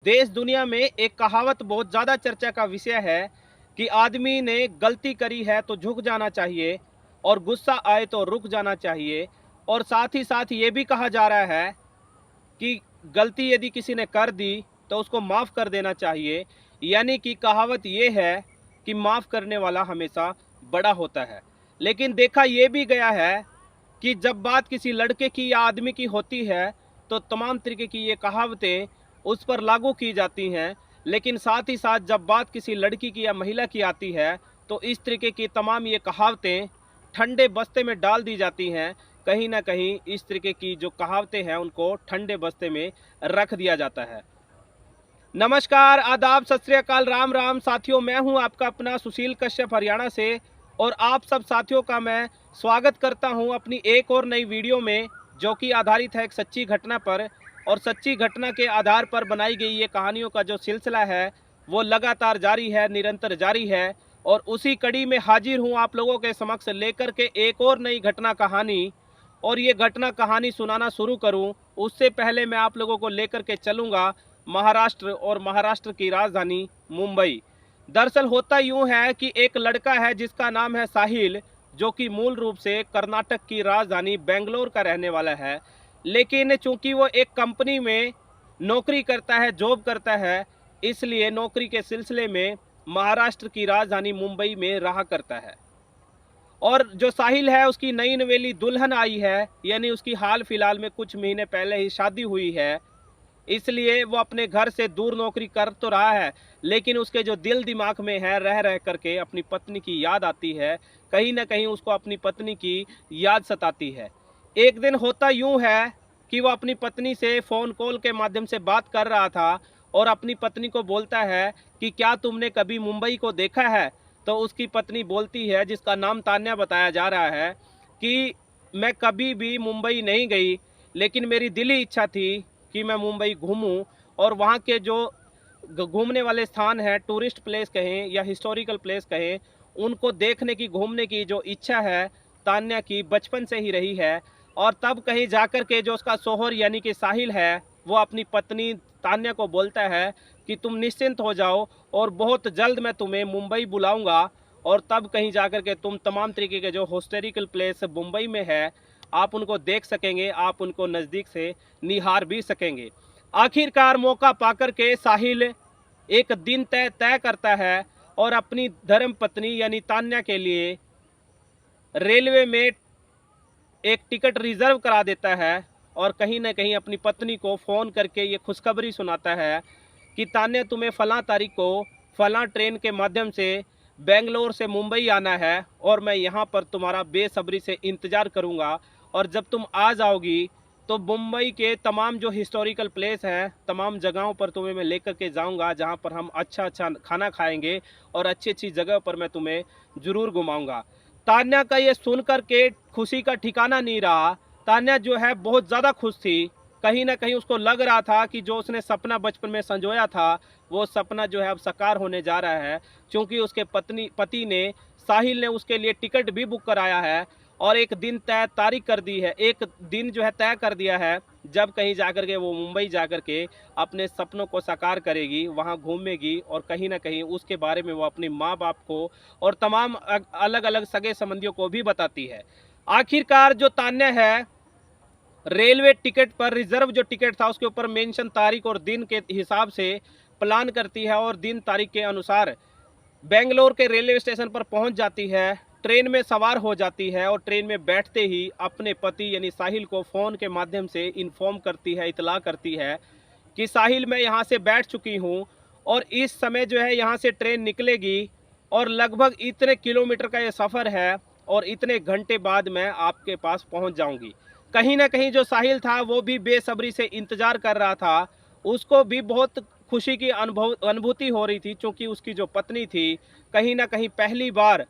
देश दुनिया में एक कहावत बहुत ज़्यादा चर्चा का विषय है कि आदमी ने गलती करी है तो झुक जाना चाहिए और गुस्सा आए तो रुक जाना चाहिए। और साथ ही साथ ये भी कहा जा रहा है कि गलती यदि किसी ने कर दी तो उसको माफ़ कर देना चाहिए। यानी कि कहावत ये है कि माफ़ करने वाला हमेशा बड़ा होता है। लेकिन देखा ये भी गया है कि जब बात किसी लड़के की या आदमी की होती है तो तमाम तरीके की ये कहावतें उस पर लागू की जाती हैं। लेकिन साथ ही साथ जब बात किसी लड़की की या महिला की आती है तो इस तरीके की तमाम ये कहावतें ठंडे बस्ते में डाल दी जाती हैं। कहीं ना कहीं इस तरीके की जो कहावतें हैं उनको ठंडे बस्ते में रख दिया जाता है। नमस्कार, आदाब, सत श्री अकाल, राम राम साथियों। मैं हूं आपका अपना सुशील कश्यप हरियाणा से और आप सब साथियों का मैं स्वागत करता हूं अपनी एक और नई वीडियो में, जो कि आधारित है एक सच्ची घटना पर। और सच्ची घटना के आधार पर बनाई गई ये कहानियों का जो सिलसिला है वो लगातार जारी है, निरंतर जारी है। और उसी कड़ी में हाजिर हूं आप लोगों के समक्ष लेकर के एक और नई घटना कहानी। और ये घटना कहानी सुनाना शुरू करूं उससे पहले मैं आप लोगों को लेकर के चलूंगा महाराष्ट्र और महाराष्ट्र की राजधानी मुंबई। दरअसल होता यूं है कि एक लड़का है जिसका नाम है साहिल, जो कि मूल रूप से कर्नाटक की राजधानी बेंगलोर का रहने वाला है। लेकिन चूंकि वो एक कंपनी में नौकरी करता है, जॉब करता है, इसलिए नौकरी के सिलसिले में महाराष्ट्र की राजधानी मुंबई में रहा करता है। और जो साहिल है उसकी नई नवेली दुल्हन आई है, यानी उसकी हाल फिलहाल में कुछ महीने पहले ही शादी हुई है। इसलिए वो अपने घर से दूर नौकरी कर तो रहा है, लेकिन उसके जो दिल दिमाग में है रह रह करके अपनी पत्नी की याद आती है। कहीं ना कहीं उसको अपनी पत्नी की याद सताती है। एक दिन होता यूं है कि वो अपनी पत्नी से फ़ोन कॉल के माध्यम से बात कर रहा था और अपनी पत्नी को बोलता है कि क्या तुमने कभी मुंबई को देखा है। तो उसकी पत्नी बोलती है, जिसका नाम तान्या बताया जा रहा है, कि मैं कभी भी मुंबई नहीं गई, लेकिन मेरी दिली इच्छा थी कि मैं मुंबई घूमूं और वहाँ के जो घूमने वाले स्थान हैं, टूरिस्ट प्लेस कहें या हिस्टोरिकल प्लेस कहें, उनको देखने की, घूमने की जो इच्छा है तान्या की बचपन से ही रही है। और तब कहीं जाकर के जो उसका शौहर यानी कि साहिल है वो अपनी पत्नी तान्या को बोलता है कि तुम निश्चिंत हो जाओ और बहुत जल्द मैं तुम्हें मुंबई बुलाऊंगा। और तब कहीं जाकर के तुम तमाम तरीके के जो हिस्टोरिकल प्लेस मुंबई में है आप उनको देख सकेंगे, आप उनको नज़दीक से निहार भी सकेंगे। आखिरकार मौका पाकर के साहिल एक दिन तय तय करता है और अपनी धर्म पत्नी यानी तान्या के लिए रेलवे में एक टिकट रिजर्व करा देता है। और कहीं ना कहीं अपनी पत्नी को फ़ोन करके ये खुशखबरी सुनाता है कि तान्या, तुम्हें फ़लाँ तारीख को फ़लाँ ट्रेन के माध्यम से बेंगलोर से मुंबई आना है और मैं यहाँ पर तुम्हारा बेसब्री से इंतज़ार करूँगा। और जब तुम आ जाओगी तो मुंबई के तमाम जो हिस्टोरिकल प्लेस हैं, तमाम जगहों पर तुम्हें मैं लेकर के जाऊँगा, जहाँ पर हम अच्छा अच्छा खाना खाएँगे और अच्छी अच्छी जगह पर मैं तुम्हें ज़रूर घुमाऊँगा। तान्या का ये सुनकर के खुशी का ठिकाना नहीं रहा। तान्या जो है बहुत ज़्यादा खुश थी। कहीं न कहीं उसको लग रहा था कि जो उसने सपना बचपन में संजोया था, वो सपना जो है अब साकार होने जा रहा है। क्योंकि उसके पति ने, साहिल ने उसके लिए टिकट भी बुक कराया है और एक दिन तय तारीख कर दी है। एक दिन जो है तय कर दिया है, जब कहीं जाकर के वो मुंबई जाकर के अपने सपनों को साकार करेगी, वहाँ घूमेगी और कहीं न कहीं उसके बारे में वो अपने माँ-बाप को और तमाम अलग-अलग सगे-संबंधियों को भी बताती है। आखिरकार जो तान्या है, रेलवे टिकट पर रिजर्व जो टिकट था उसके ऊपर मेंशन तारीख और दिन के हिसाब से प्लान करती है और दिन तारीख के अनुसार बेंगलोर के रेलवे स्टेशन पर पहुंच जाती है। ट्रेन में सवार हो जाती है और ट्रेन में बैठते ही अपने पति यानी साहिल को फ़ोन के माध्यम से इन्फॉर्म करती है, इतला करती है कि साहिल, मैं यहाँ से बैठ चुकी हूँ और इस समय जो है यहाँ से ट्रेन निकलेगी और लगभग इतने किलोमीटर का ये सफ़र है और इतने घंटे बाद मैं आपके पास पहुँच जाऊँगी। कहीं न कहीं जो साहिल था वो भी बेसब्री से इंतज़ार कर रहा था। उसको भी बहुत खुशी की अनुभूति हो रही थी, क्योंकि उसकी जो पत्नी थी कहीं न कहीं पहली बार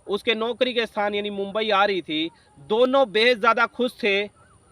उसके नौकरी के स्थान यानी मुंबई आ रही थी। दोनों बेहद ज़्यादा खुश थे।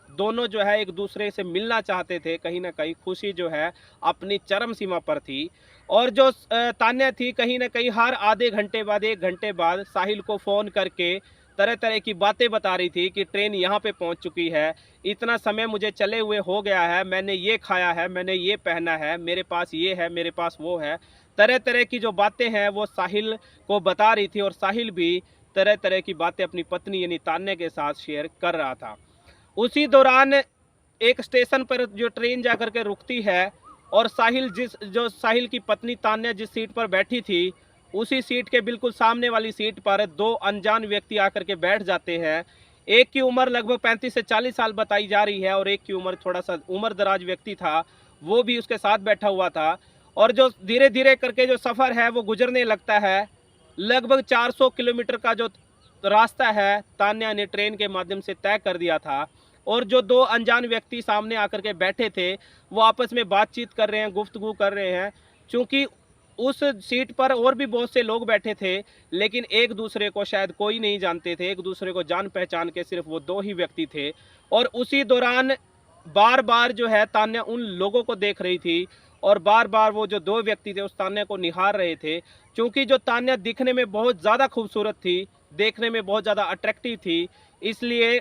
दोनों जो है एक दूसरे से मिलना चाहते थे। कहीं न कहीं खुशी जो है अपनी चरम सीमा पर थी। और जो तान्या थी कहीं न कहीं हर आधे घंटे बाद, 1 घंटे बाद साहिल को फ़ोन करके तरह तरह की बातें बता रही थी कि ट्रेन यहाँ पे पहुँच चुकी है, इतना समय मुझे चले हुए हो गया है, मैंने ये खाया है, मैंने ये पहना है, मेरे पास ये है, मेरे पास वो है। तरह तरह की जो बातें हैं वो साहिल को बता रही थी और साहिल भी तरह तरह की बातें अपनी पत्नी यानी तान्या के साथ शेयर कर रहा था। उसी दौरान एक स्टेशन पर जो ट्रेन जाकर के रुकती है और साहिल की पत्नी तान्या जिस सीट पर बैठी थी, उसी सीट के बिल्कुल सामने वाली सीट पर दो अनजान व्यक्ति आकर के बैठ जाते हैं। एक की उम्र लगभग 35 से 40 साल बताई जा रही है और एक की उम्र थोड़ा सा उम्र दराज व्यक्ति था, वो भी उसके साथ बैठा हुआ था। और जो धीरे धीरे करके जो सफ़र है वो गुजरने लगता है। लगभग 400 किलोमीटर का जो रास्ता है तान्या ने ट्रेन के माध्यम से तय कर दिया था और जो दो अनजान व्यक्ति सामने आकर के बैठे थे वो आपस में बातचीत कर रहे हैं, गुफ्तगू कर रहे हैं। चूँकि उस सीट पर और भी बहुत से लोग बैठे थे, लेकिन एक दूसरे को शायद कोई नहीं जानते थे, एक दूसरे को जान पहचान के सिर्फ वो दो ही व्यक्ति थे। और उसी दौरान बार बार जो है तान्या उन लोगों को देख रही थी और बार बार वो जो दो व्यक्ति थे उस तान्या को निहार रहे थे। क्योंकि जो तान्या दिखने में बहुत ज़्यादा खूबसूरत थी, देखने में बहुत ज़्यादा अट्रैक्टिव थी, इसलिए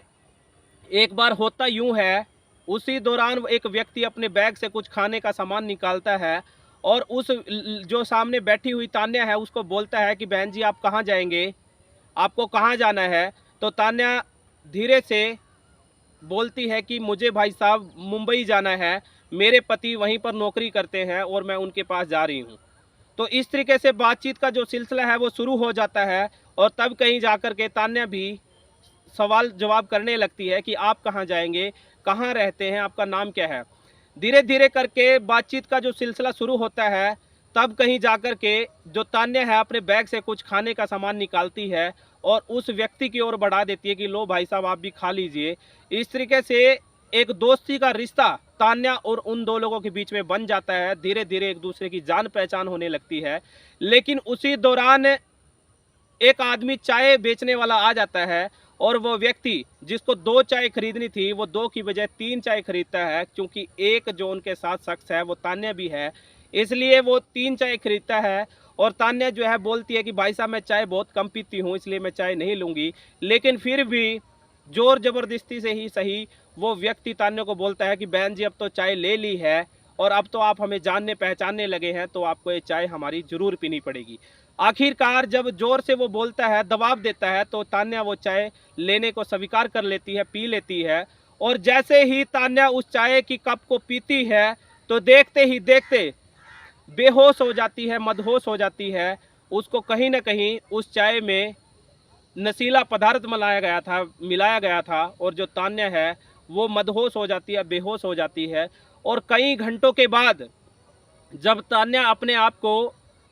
एक बार होता यूं है, उसी दौरान एक व्यक्ति अपने बैग से कुछ खाने का सामान निकालता है और जो सामने बैठी हुई तान्या है उसको बोलता है कि बहन जी आप कहाँ जाएंगे, आपको कहाँ जाना है। तो तान्या धीरे से बोलती है कि मुझे भाई साहब मुंबई जाना है, मेरे पति वहीं पर नौकरी करते हैं और मैं उनके पास जा रही हूँ। तो इस तरीके से बातचीत का जो सिलसिला है वो शुरू हो जाता है और तब कहीं जाकर के तान्या भी सवाल जवाब करने लगती है कि आप कहाँ जाएंगे, कहाँ रहते हैं, आपका नाम क्या है। धीरे धीरे करके बातचीत का जो सिलसिला शुरू होता है, तब कहीं जाकर के जो तान्या है अपने बैग से कुछ खाने का सामान निकालती है और उस व्यक्ति की ओर बढ़ा देती है कि लो भाई साहब आप भी खा लीजिए। इस तरीके से एक दोस्ती का रिश्ता तान्या और उन दो लोगों के बीच में बन जाता है। धीरे धीरे एक दूसरे की जान पहचान होने लगती है। लेकिन उसी दौरान एक आदमी चाय बेचने वाला आ जाता है और वो व्यक्ति जिसको दो चाय खरीदनी थी वो दो की बजाय तीन चाय खरीदता है। क्योंकि एक जो उनके साथ शख्स है वो तान्या भी है, इसलिए वो तीन चाय खरीदता है। और तान्या जो है बोलती है कि भाई साहब मैं चाय बहुत कम पीती हूँ, इसलिए मैं चाय नहीं लूँगी। लेकिन फिर भी जोर ज़बरदस्ती से ही सही वो व्यक्ति तान्या को बोलता है कि बहन जी अब तो चाय ले ली है और अब तो आप हमें जानने पहचानने लगे हैं, तो आपको ये चाय हमारी ज़रूर पीनी पड़ेगी। आखिरकार जब ज़ोर से वो बोलता है, दबाव देता है, तो तान्या वो चाय लेने को स्वीकार कर लेती है, पी लेती है। और जैसे ही तान्या उस चाय की कप को पीती है, तो देखते ही देखते बेहोश हो जाती है, मदहोश हो जाती है। उसको कहीं न कहीं उस चाय में नशीला पदार्थ मिलाया गया था और जो तान्या है वो मदहोश हो जाती है, बेहोश हो जाती है। और कई घंटों के बाद जब तान्या अपने आप को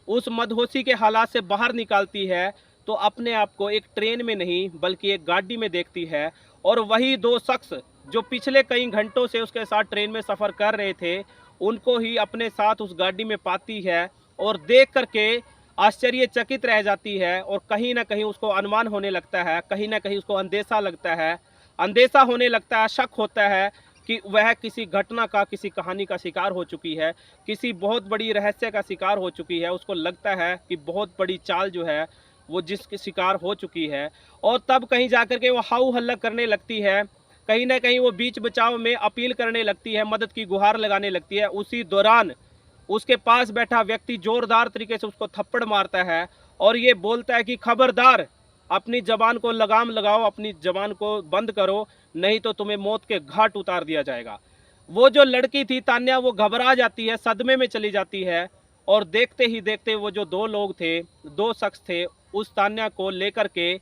उस मदहोशी के हालात से बाहर निकालती है, तो अपने आप को एक ट्रेन में नहीं बल्कि एक गाड़ी में देखती है। और वही दो शख्स जो पिछले कई घंटों से उसके साथ ट्रेन में सफ़र कर रहे थे, उनको ही अपने साथ उस गाड़ी में पाती है और देख करके आश्चर्यचकित रह जाती है। और कहीं ना कहीं उसको अनुमान होने लगता है, कहीं ना कहीं उसको अंदेशा होने लगता है, शक होता है कि वह किसी घटना का, किसी कहानी का शिकार हो चुकी है, किसी बहुत बड़ी रहस्य का शिकार हो चुकी है। उसको लगता है कि बहुत बड़ी चाल जो है वो जिसके शिकार हो चुकी है। और तब कहीं जाकर के वो हाउ हल्ला करने लगती है, कहीं ना कहीं वो बीच बचाव में अपील करने लगती है, मदद की गुहार लगाने लगती है। उसी दौरान उसके पास बैठा व्यक्ति जोरदार तरीके से उसको थप्पड़ मारता है और ये बोलता है कि खबरदार, अपनी जबान को लगाम लगाओ, अपनी जबान को बंद करो, नहीं तो तुम्हें मौत के घाट उतार दिया जाएगा। वो जो लड़की थी तान्या वो घबरा जाती है, सदमे में चली जाती है। और देखते ही देखते वो जो दो लोग थे, दो शख्स थे, उस तान्या को लेकर के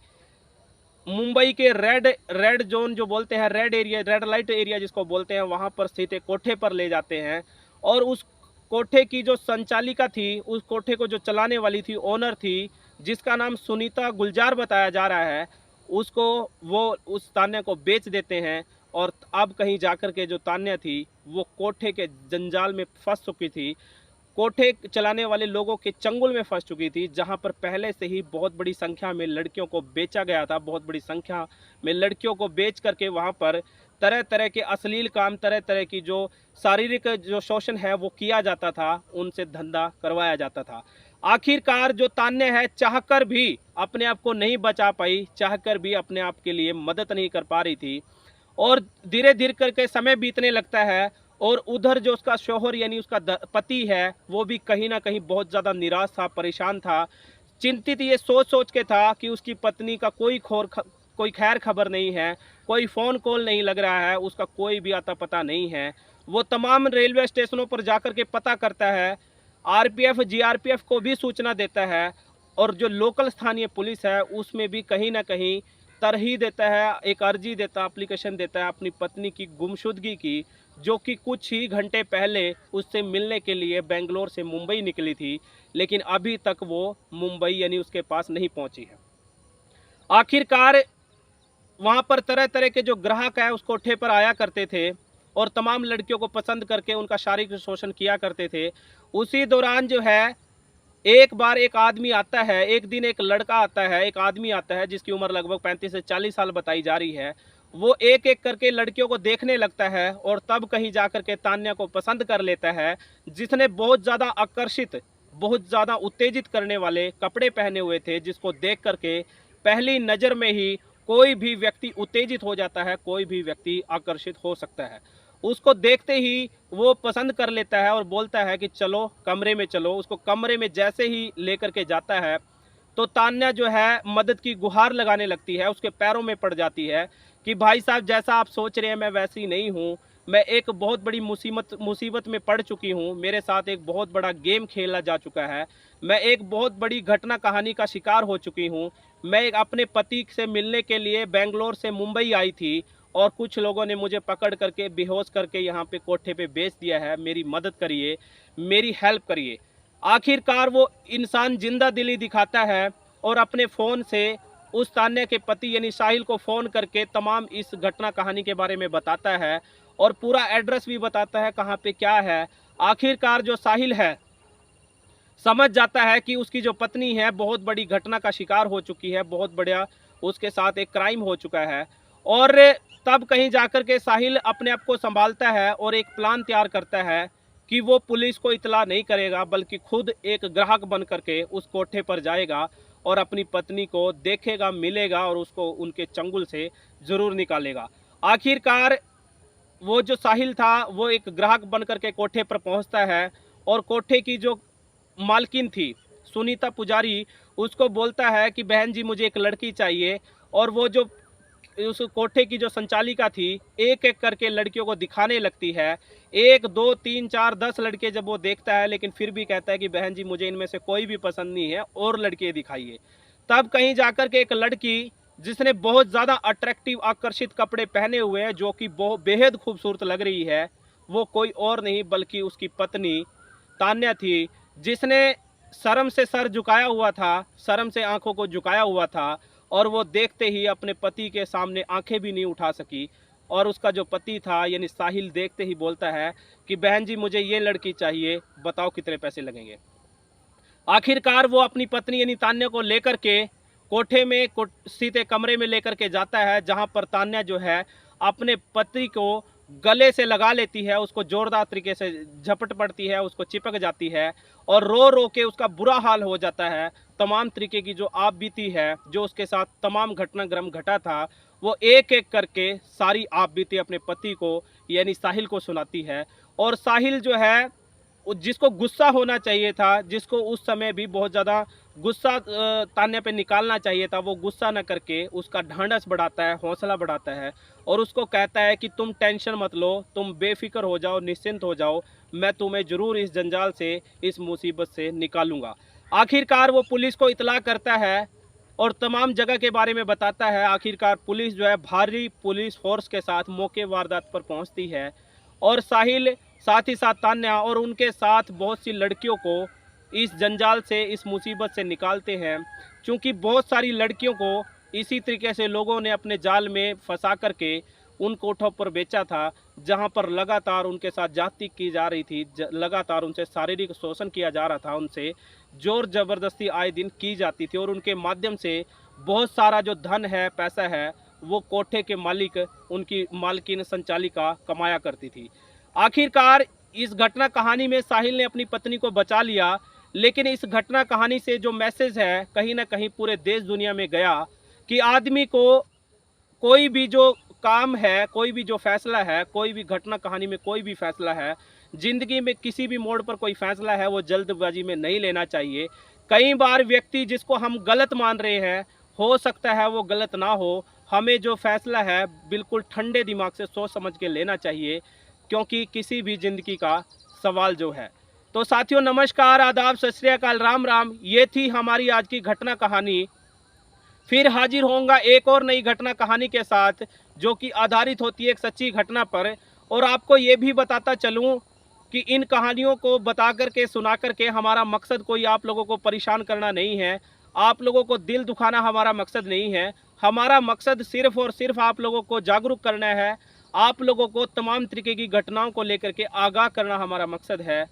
मुंबई के रेड जोन जो बोलते हैं, रेड लाइट एरिया जिसको बोलते हैं, वहाँ पर स्थित एक कोठे पर ले जाते हैं। और उस कोठे की जो संचालिका थी, उस कोठे को जो चलाने वाली थी, ओनर थी, जिसका नाम सुनीता गुलजार बताया जा रहा है, उसको वो उस तान्या को बेच देते हैं। और अब कहीं जाकर के जो तान्या थी वो कोठे के जंजाल में फंस चुकी थी, कोठे चलाने वाले लोगों के चंगुल में फंस चुकी थी, जहां पर पहले से ही बहुत बड़ी संख्या में लड़कियों को बेचा गया था। बहुत बड़ी संख्या में लड़कियों को बेच करके वहां पर तरह तरह के अश्लील काम, तरह तरह की जो शारीरिक जो शोषण है वो किया जाता था, उनसे धंधा करवाया जाता था। आखिरकार जो तान्या है चाहकर भी अपने आप को नहीं बचा पाई, चाहकर भी अपने आप के लिए मदद नहीं कर पा रही थी, और धीरे धीरे करके समय बीतने लगता है, और उधर जो उसका शौहर यानी उसका पति है वो भी कहीं ना कहीं बहुत ज़्यादा निराश था, परेशान था, चिंतित ये सोच सोच के था कि उसकी पत्नी का कोई खैर खबर नहीं है, कोई फ़ोन कॉल नहीं लग रहा है, उसका कोई भी आता पता नहीं है। वो तमाम रेलवे स्टेशनों पर जाकर के पता करता है, आरपीएफ जीआरपीएफ को भी सूचना देता है, और जो लोकल स्थानीय पुलिस है उसमें भी कहीं ना कहीं तरही देता है, एक अर्जी देता है, एप्लीकेशन देता है अपनी पत्नी की गुमशुदगी की, जो कि कुछ ही घंटे पहले उससे मिलने के लिए बेंगलोर से मुंबई निकली थी, लेकिन अभी तक वो मुंबई यानी उसके पास नहीं पहुंची है। आखिरकार वहाँ पर तरह तरह के जो ग्राहक है उस कोठे पर आया करते थे, और तमाम लड़कियों को पसंद करके उनका शारीरिक शोषण किया करते थे। उसी दौरान जो है एक बार एक आदमी आता है, एक दिन एक लड़का आता है, एक आदमी आता है जिसकी उम्र लगभग 35 से 40 साल बताई जा रही है। वो एक एक करके लड़कियों को देखने लगता है, और तब कहीं जाकर के तान्या को पसंद कर लेता है, जिसने बहुत ज़्यादा आकर्षित, बहुत ज़्यादा उत्तेजित करने वाले कपड़े पहने हुए थे, जिसको देख करके पहली नज़र में ही कोई भी व्यक्ति उत्तेजित हो जाता है, कोई भी व्यक्ति आकर्षित हो सकता है। उसको देखते ही वो पसंद कर लेता है और बोलता है कि चलो कमरे में चलो। उसको कमरे में जैसे ही लेकर के जाता है तो तान्या जो है मदद की गुहार लगाने लगती है, उसके पैरों में पड़ जाती है कि भाई साहब जैसा आप सोच रहे हैं मैं वैसी नहीं हूँ, मैं एक बहुत बड़ी मुसीबत में पड़ चुकी हूँ, मेरे साथ एक बहुत बड़ा गेम खेला जा चुका है, मैं एक बहुत बड़ी घटना कहानी का शिकार हो चुकी हूँ, मैं एक अपने पति से मिलने के लिए बेंगलोर से मुंबई आई थी, और कुछ लोगों ने मुझे पकड़ करके बेहोश करके यहाँ पे कोठे पे बेच दिया है, मेरी मदद करिए, मेरी हेल्प करिए। आखिरकार वो इंसान जिंदा दिली दिखाता है और अपने फ़ोन से उस तान्या के पति यानी साहिल को फ़ोन करके तमाम इस घटना कहानी के बारे में बताता है, और पूरा एड्रेस भी बताता है कहाँ पे क्या है। आखिरकार जो साहिल है समझ जाता है कि उसकी जो पत्नी है बहुत बड़ी घटना का शिकार हो चुकी है, बहुत बड़ा उसके साथ एक क्राइम हो चुका है, और तब कहीं जाकर के साहिल अपने आप को संभालता है और एक प्लान तैयार करता है कि वो पुलिस को इतला नहीं करेगा, बल्कि खुद एक ग्राहक बन करके उस कोठे पर जाएगा और अपनी पत्नी को देखेगा, मिलेगा, और उसको उनके चंगुल से ज़रूर निकालेगा। आखिरकार वो जो साहिल था वो एक ग्राहक बन करके कोठे पर पहुंचता है, और कोठे की जो मालकिन थी सुनीता पुजारी उसको बोलता है कि बहन जी मुझे एक लड़की चाहिए, और वो जो उस कोठे की जो संचालिका थी एक एक करके लड़कियों को दिखाने लगती है। 1 2 3 4 10 लड़के जब वो देखता है, लेकिन फिर भी कहता है कि बहन जी मुझे इनमें से कोई भी पसंद नहीं है, और लड़के दिखाइए। तब कहीं जाकर के एक लड़की जिसने बहुत ज़्यादा अट्रैक्टिव आकर्षित कपड़े पहने हुए हैं, जो कि बहुत बेहद खूबसूरत लग रही है, वो कोई और नहीं बल्कि उसकी पत्नी तान्या थी, जिसने शर्म से सर झुकाया हुआ था, शर्म से आंखों को झुकाया हुआ था, और वो देखते ही अपने पति के सामने आंखें भी नहीं उठा सकी। और उसका जो पति था यानी साहिल देखते ही बोलता है कि बहन जी मुझे ये लड़की चाहिए, बताओ कितने पैसे लगेंगे। आखिरकार वो अपनी पत्नी यानी तान्या को लेकर के कोठे में सीधे कमरे में लेकर के जाता है, जहां पर तान्या जो है अपने पति को गले से लगा लेती है, उसको जोरदार तरीके से झपट पड़ती है, उसको चिपक जाती है, और रो रो के उसका बुरा हाल हो जाता है। तमाम तरीके की जो आप बीती है, जो उसके साथ तमाम घटनाक्रम घटा था, वो एक एक करके सारी आप बीती अपने पति को यानी साहिल को सुनाती है। और साहिल जो है जिसको गुस्सा होना चाहिए था, जिसको उस समय भी बहुत ज़्यादा गुस्सा तान्या पे निकालना चाहिए था, वो गुस्सा न करके उसका ढांढस बढ़ाता है, हौसला बढ़ाता है, और उसको कहता है कि तुम टेंशन मत लो, तुम बेफिक्र हो जाओ, निश्चिंत हो जाओ, मैं तुम्हें ज़रूर इस जंजाल से, इस मुसीबत से निकालूंगा। आखिरकार वो पुलिस को इतला करता है और तमाम जगह के बारे में बताता है। आखिरकार पुलिस जो है भारी पुलिस फोर्स के साथ मौके वारदात पर पहुंचती है, और साहिल साथ ही साथ तान्या और उनके साथ बहुत सी लड़कियों को इस जंजाल से, इस मुसीबत से निकालते हैं। क्योंकि बहुत सारी लड़कियों को इसी तरीके से लोगों ने अपने जाल में फंसा करके उन कोठों पर बेचा था, जहां पर लगातार उनके साथ जाति की जा रही थी, लगातार उनसे शारीरिक शोषण किया जा रहा था, उनसे जोर ज़बरदस्ती आए दिन की जाती थी, और उनके माध्यम से बहुत सारा जो धन है, पैसा है, वो कोठे के मालिक, उनकी मालकिन संचालिका कमाया करती थी। आखिरकार इस घटना कहानी में साहिल ने अपनी पत्नी को बचा लिया, लेकिन इस घटना कहानी से जो मैसेज है कहीं ना कहीं पूरे देश दुनिया में गया कि आदमी को कोई भी जो काम है, कोई भी जो फैसला है, कोई भी घटना कहानी में कोई भी फैसला है, जिंदगी में किसी भी मोड़ पर कोई फैसला है, वो जल्दबाजी में नहीं लेना चाहिए। कई बार व्यक्ति जिसको हम गलत मान रहे हैं, हो सकता है वो गलत ना हो। हमें जो फैसला है बिल्कुल ठंडे दिमाग से सोच समझ के लेना चाहिए, क्योंकि किसी भी ज़िंदगी का सवाल जो है। तो साथियों, नमस्कार, आदाब, सत श्री अकाल, राम राम। ये थी हमारी आज की घटना कहानी। फिर हाजिर होऊंगा एक और नई घटना कहानी के साथ, जो कि आधारित होती है एक सच्ची घटना पर। और आपको ये भी बताता चलूँ कि इन कहानियों को बता करके, सुना करके हमारा मकसद कोई आप लोगों को परेशान करना नहीं है, आप लोगों को दिल दुखाना हमारा मकसद नहीं है। हमारा मकसद सिर्फ़ और सिर्फ आप लोगों को जागरूक करना है, आप लोगों को तमाम तरीके की घटनाओं को लेकर के आगाह करना हमारा मकसद है।